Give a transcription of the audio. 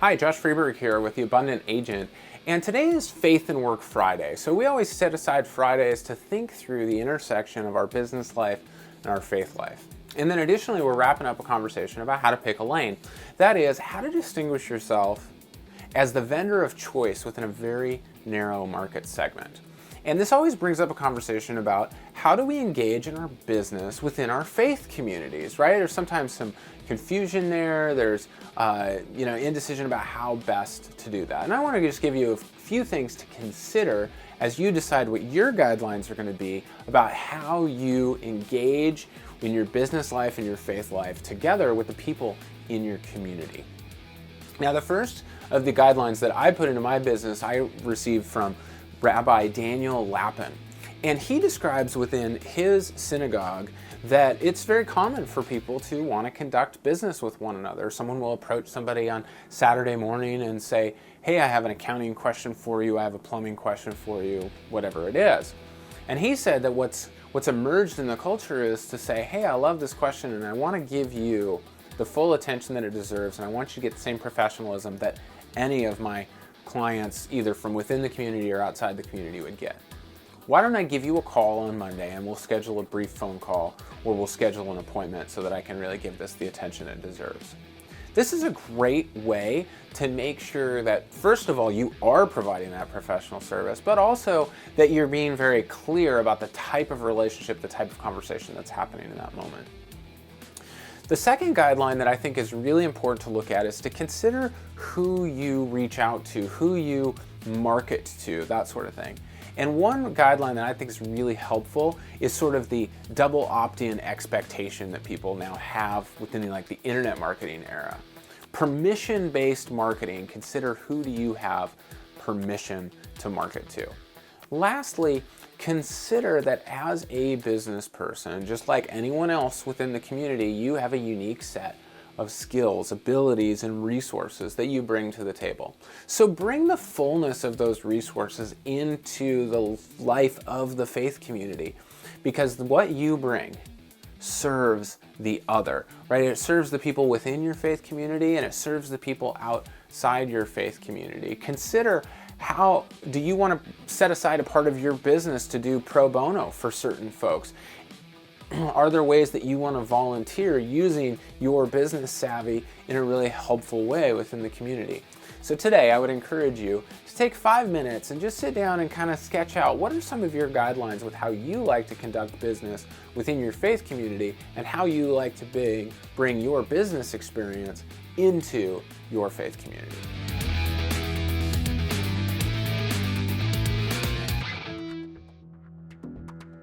Hi, Josh Friberg here with the Abundant Agent, and today is Faith and Work Friday. So we always set aside Fridays to think through the intersection of our business life and our faith life. And then additionally, we're wrapping up a conversation about how to pick a lane. That is, how to distinguish yourself as the vendor of choice within a very narrow market segment. And this always brings up a conversation about how do we engage in our business within our faith communities, right? There's sometimes some confusion there. There's indecision about how best to do that. And I want to just give you a few things to consider as you decide what your guidelines are going to be about how you engage in your business life and your faith life together with the people in your community. Now, the first of the guidelines that I put into my business, I received from Rabbi Daniel Lapin. And he describes within his synagogue that it's very common for people to want to conduct business with one another. Someone will approach somebody on Saturday morning and say, hey, I have an accounting question for you, I have a plumbing question for you, whatever it is. And he said that what's emerged in the culture is to say, hey, I love this question and I want to give you the full attention that it deserves, and I want you to get the same professionalism that any of my clients, either from within the community or outside the community, would get. Why don't I give you a call on Monday and we'll schedule a brief phone call, or we'll schedule an appointment so that I can really give this the attention it deserves. This is a great way to make sure that, first of all, you are providing that professional service, but also that you're being very clear about the type of relationship, the type of conversation that's happening in that moment. The second guideline that I think is really important to look at is to consider who you reach out to, who you market to, that sort of thing. And one guideline that I think is really helpful is sort of the double opt-in expectation that people now have within the internet marketing era. Permission-based marketing, consider who do you have permission to market to. Lastly, consider that as a business person, just like anyone else within the community, you have a unique set of skills, abilities, and resources that you bring to the table. So bring the fullness of those resources into the life of the faith community, because what you bring serves the other, right? It serves the people within your faith community and it serves the people outside your faith community. Consider, how do you want to set aside a part of your business to do pro bono for certain folks? Are there ways that you want to volunteer using your business savvy in a really helpful way within the community? So today I would encourage you to take 5 minutes and just sit down and kind of sketch out what are some of your guidelines with how you like to conduct business within your faith community and how you like to bring your business experience into your faith community.